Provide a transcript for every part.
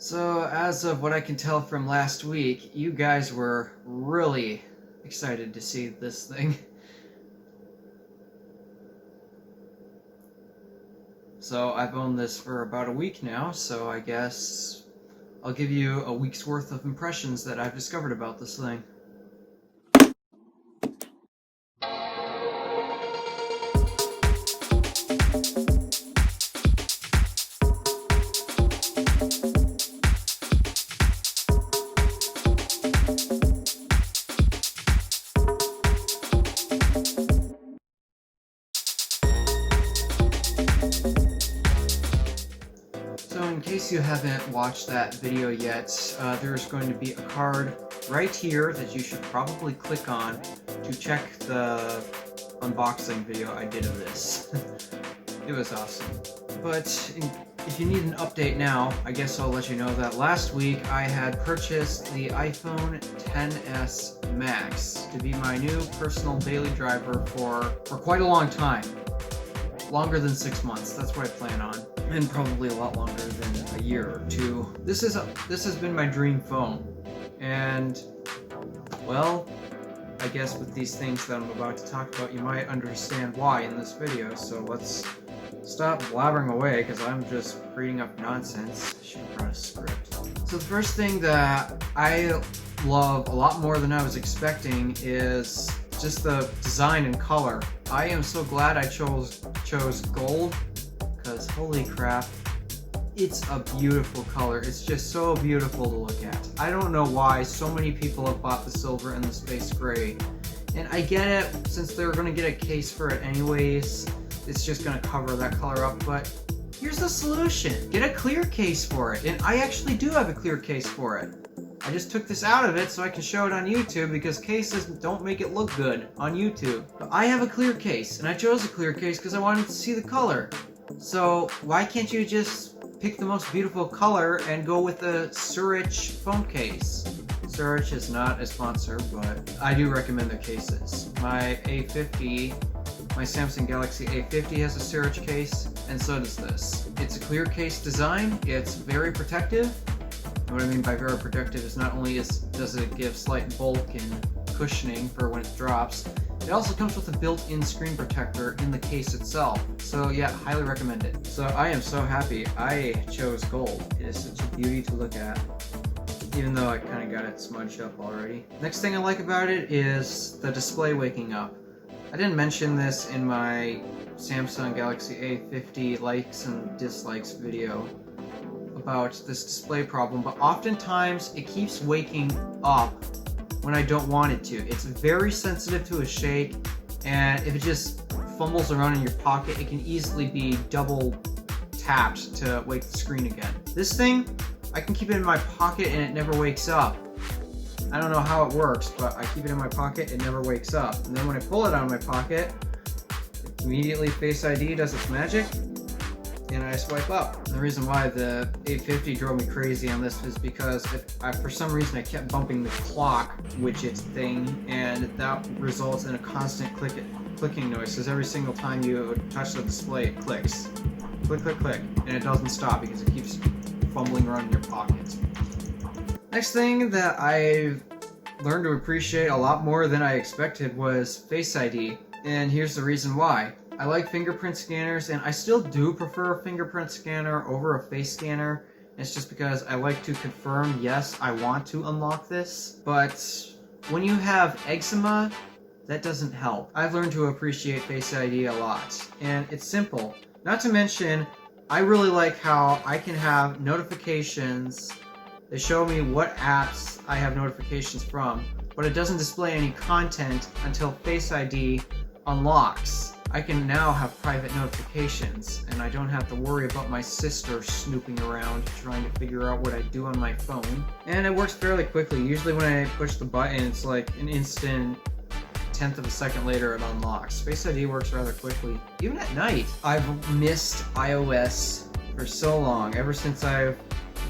So, as of what I can tell from last week, you guys were really excited to see this thing. So, I've owned this for about a week now, so I guess I'll give you a week's worth of impressions that I've discovered about this thing. So in case you haven't watched that video yet, there's going to be a card right here that you should probably click on to check the unboxing video I did of this. It was awesome. But if you need an update now, I guess I'll let you know that last week I had purchased the iPhone XS Max to be my new personal daily driver for quite a long time. Longer than 6 months, that's what I plan on. And probably a lot longer than a year or two. This has been my dream phone. And, well, I guess with these things that I'm about to talk about, you might understand why in this video. So let's stop blabbering away, because I'm just reading up nonsense. I should have brought a script. So the first thing that I love a lot more than I was expecting is just the design and color. I am so glad I chose gold, because holy crap, it's a beautiful color. It's just so beautiful to look at. I don't know why so many people have bought the silver and the space gray. And I get it, since they're going to get a case for it anyways, it's just going to cover that color up, but here's the solution. Get a clear case for it. And I actually do have a clear case for it. I just took this out of it so I can show it on YouTube, because cases don't make it look good on YouTube. But I have a clear case, and I chose a clear case because I wanted to see the color. So why can't you just pick the most beautiful color and go with the Surich phone case? Surich is not a sponsor, but I do recommend their cases. My Samsung Galaxy A50 has a Surich case, and so does this. It's a clear case design, it's very protective. And what I mean by very protective is not only does it give slight bulk and cushioning for when it drops, it also comes with a built-in screen protector in the case itself. So yeah, highly recommend it. So I am so happy I chose gold. It is such a beauty to look at, even though I kind of got it smudged up already. Next thing I like about it is the display waking up. I didn't mention this in my Samsung Galaxy A50 likes and dislikes video about this display problem, but oftentimes it keeps waking up when I don't want it to. It's very sensitive to a shake, and if it just fumbles around in your pocket, it can easily be double tapped to wake the screen again. This thing, I can keep it in my pocket and it never wakes up. I don't know how it works, but I keep it in my pocket, it never wakes up. And then when I pull it out of my pocket, immediately Face ID does its magic, and I swipe up. The reason why the A50 drove me crazy on this is because for some reason I kept bumping the clock widget thing, and that results in a constant clicking noise, because every single time you touch the display it clicks. Click, click, click, and it doesn't stop because it keeps fumbling around in your pocket. Next thing that I've learned to appreciate a lot more than I expected was Face ID, and here's the reason why. I like fingerprint scanners, and I still do prefer a fingerprint scanner over a face scanner. It's just because I like to confirm, yes, I want to unlock this. But when you have eczema, that doesn't help. I've learned to appreciate Face ID a lot, and it's simple. Not to mention, I really like how I can have notifications that show me what apps I have notifications from, but it doesn't display any content until Face ID unlocks. I can now have private notifications, and I don't have to worry about my sister snooping around trying to figure out what I do on my phone. And it works fairly quickly. Usually when I push the button, it's like an instant tenth of a second later it unlocks. Face ID works rather quickly, even at night. I've missed iOS for so long, ever since I've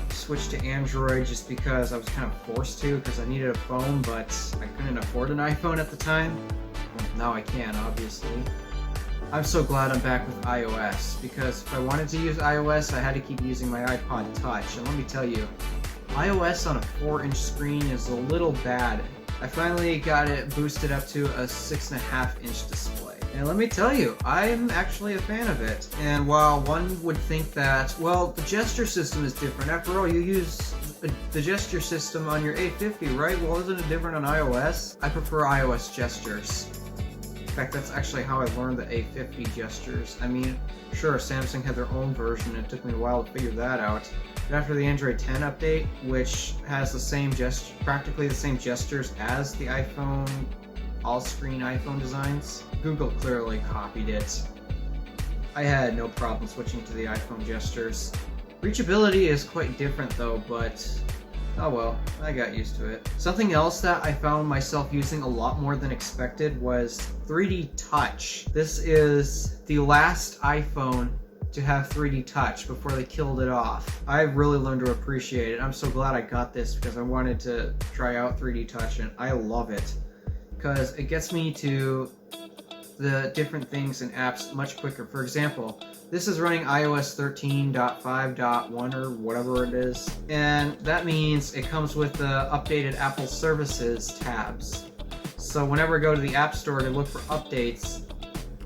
switched to Android, just because I was kind of forced to, because I needed a phone, but I couldn't afford an iPhone at the time. Well, now I can, obviously. I'm so glad I'm back with iOS, because if I wanted to use iOS, I had to keep using my iPod Touch, and let me tell you, iOS on a 4-inch screen is a little bad. I finally got it boosted up to a 6.5-inch display. And let me tell you, I'm actually a fan of it. And while one would think that, well, the gesture system is different. After all, you use the gesture system on your A50, right? Well, isn't it different on iOS? I prefer iOS gestures. In fact, that's actually how I learned the A50 gestures. I mean, sure, Samsung had their own version, and it took me a while to figure that out. But after the Android 10 update, which has the same practically the same gestures as the iPhone, all-screen iPhone designs, Google clearly copied it. I had no problem switching to the iPhone gestures. Reachability is quite different though, but oh well, I got used to it. Something else that I found myself using a lot more than expected was 3D Touch. This is the last iPhone to have 3D Touch before they killed it off. I really learned to appreciate it. I'm so glad I got this because I wanted to try out 3D Touch, and I love it because it gets me to the different things and apps much quicker. For example, this is running iOS 13.5.1 or whatever it is, and that means it comes with the updated Apple Services tabs. So whenever I go to the App Store to look for updates,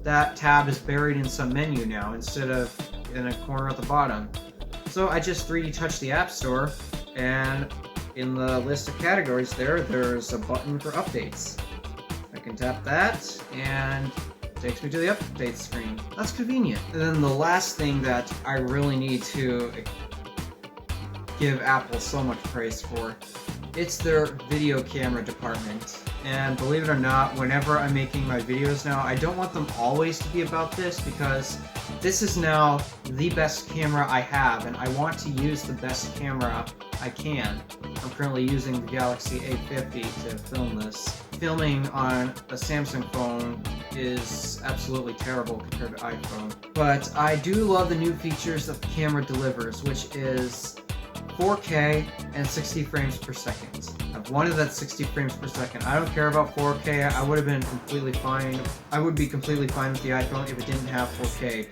that tab is buried in some menu now instead of in a corner at the bottom. So I just 3D touch the App Store, and in the list of categories there's a button for updates. I can tap that, and it takes me to the update screen. That's convenient. And then the last thing that I really need to give Apple so much praise for, it's their video camera department. And believe it or not, whenever I'm making my videos now, I don't want them always to be about this, because this is now the best camera I have, and I want to use the best camera I can. I'm currently using the Galaxy A50 to film this. Filming on a Samsung phone is absolutely terrible compared to iPhone. But I do love the new features that the camera delivers, which is 4K and 60 frames per second. I've wanted that 60 frames per second. I don't care about 4K. I would have been completely fine. I would be completely fine with the iPhone if it didn't have 4K.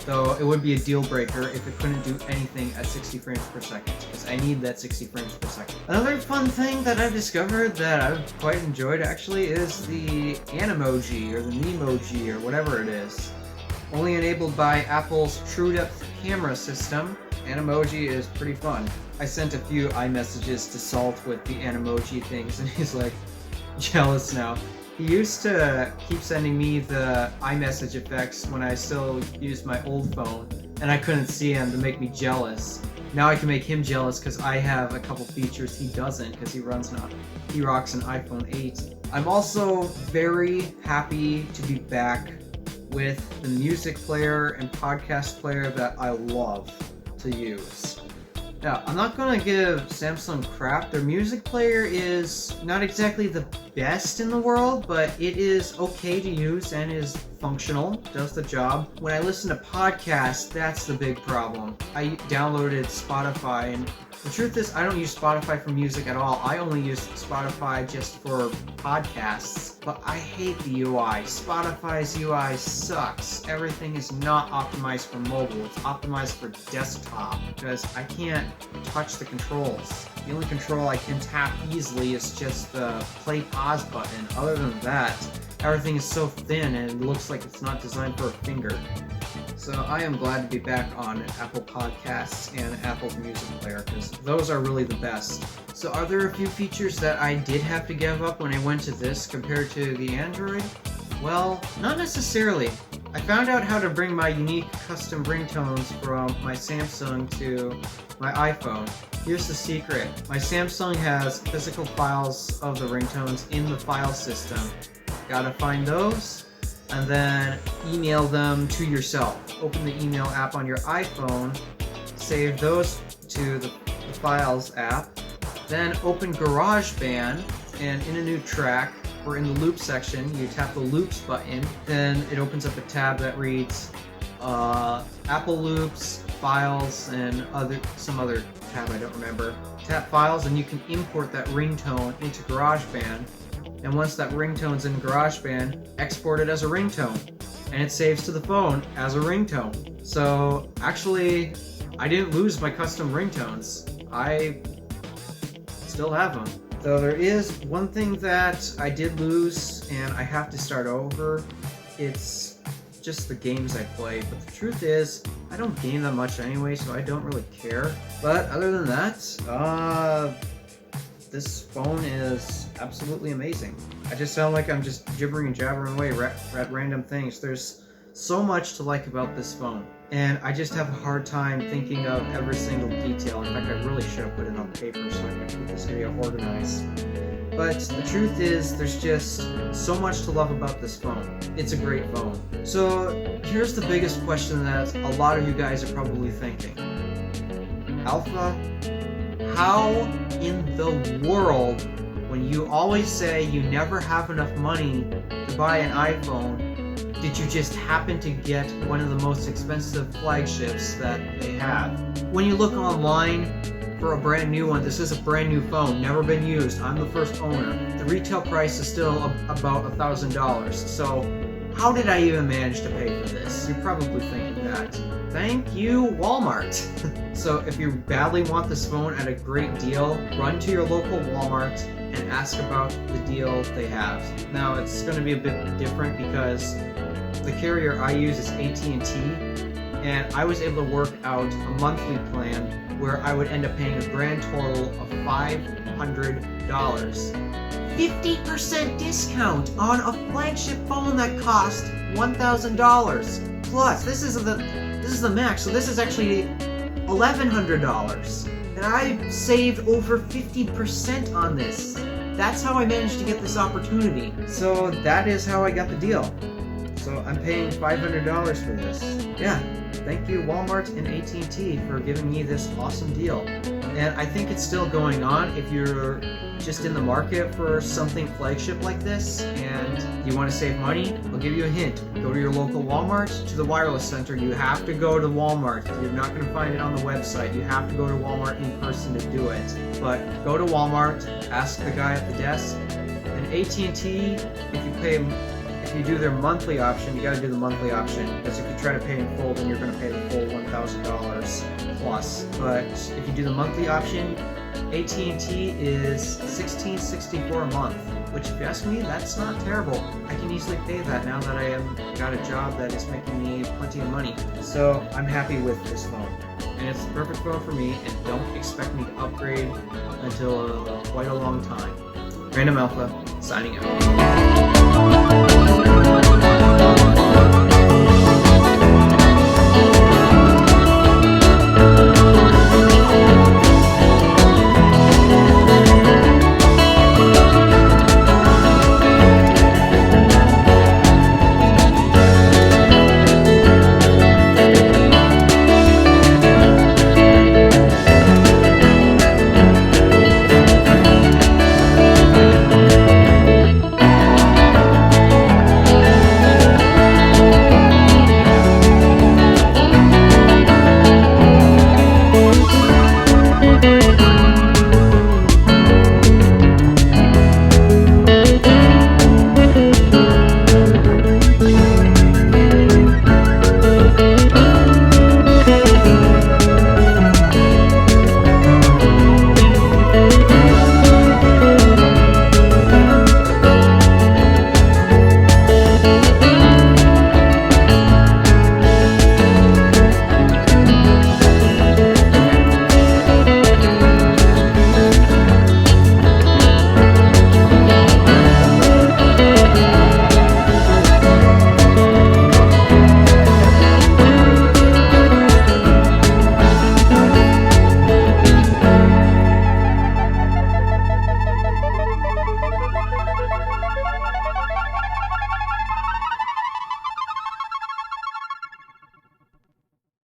Though it would be a deal breaker if it couldn't do anything at 60 frames per second, because I need that 60 frames per second. Another fun thing that I've discovered that I've quite enjoyed actually is the Animoji or the Memoji or whatever it is. Only enabled by Apple's True Depth camera system, Animoji is pretty fun. I sent a few iMessages to Salt with the Animoji things, and he's like jealous now. He used to keep sending me the iMessage effects when I still used my old phone, and I couldn't see him to make me jealous. Now I can make him jealous because I have a couple features he doesn't, because he rocks an iPhone 8. I'm also very happy to be back with the music player and podcast player that I love to use. Now, I'm not going to give Samsung crap. Their music player is not exactly the best in the world, but it is okay to use and is functional, does the job. When I listen to podcasts, that's the big problem. I downloaded Spotify, and the truth is I don't use Spotify for music at all. I only use Spotify just for podcasts, but I hate the UI. Spotify's UI sucks. Everything is not optimized for mobile. It's optimized for desktop because I can't touch the controls. The only control I can tap easily is just the play pause button. Other than that, everything is so thin and it looks like it's not designed for a finger. So I am glad to be back on Apple Podcasts and Apple's music player, because those are really the best. So are there a few features that I did have to give up when I went to this compared to the Android? Well, not necessarily. I found out how to bring my unique custom ringtones from my Samsung to my iPhone. Here's the secret. My Samsung has physical files of the ringtones in the file system. Gotta find those, and then email them to yourself. Open the email app on your iPhone, save those to the Files app, then open GarageBand, and in a new track, or in the loop section, you tap the loops button, then it opens up a tab that reads Apple Loops, Files, and some other tab I don't remember. Tap Files and you can import that ringtone into GarageBand. And once that ringtone's in GarageBand, export it as a ringtone. and it saves to the phone as a ringtone. So actually, I didn't lose my custom ringtones. I still have them. Though there is one thing that I did lose and I have to start over. It's just the games I play, but the truth is, I don't game that much anyway, so I don't really care. But other than that, this phone is absolutely amazing. I just sound like I'm just gibbering and jabbering away at random things. There's so much to like about this phone, and I just have a hard time thinking of every single detail. In fact, I really should have put it on paper so I could keep this video organized. But the truth is, there's just so much to love about this phone. It's a great phone. So here's the biggest question that a lot of you guys are probably thinking. Alpha, how in the world, when you always say you never have enough money to buy an iPhone, did you just happen to get one of the most expensive flagships that they have? When you look online for a brand new one, this is a brand new phone, never been used, I'm the first owner. The retail price is still about $1,000. So how did I even manage to pay for this? You're probably thinking that. Thank you, Walmart. So if you badly want this phone at a great deal, run to your local Walmart and ask about the deal they have. Now it's going to be a bit different because the carrier I use is AT&T, and I was able to work out a monthly plan where I would end up paying a grand total of $500. 50% discount on a flagship phone that cost $1,000. Plus, this is the max, so this is actually $1,100. And I saved over 50% on this. That's how I managed to get this opportunity. So that is how I got the deal. So I'm paying $500 for this. Yeah, thank you Walmart and AT&T for giving me this awesome deal. And I think it's still going on. If you're just in the market for something flagship like this and you want to save money, I'll give you a hint. Go to your local Walmart, to the wireless center. You have to go to Walmart. You're not going to find it on the website. You have to go to Walmart in person to do it. But go to Walmart, ask the guy at the desk. And AT&T, if you do their monthly option, you got to do the monthly option, because if you try to pay in full, then you're going to pay the full $1,000 plus. But if you do the monthly option, AT&T is $16.64 a month, which if you ask me, that's not terrible. I can easily pay that now that I have got a job that is making me plenty of money. So I'm happy with this phone. And it's the perfect phone for me, and don't expect me to upgrade until quite a long time. Random Alpha, signing out.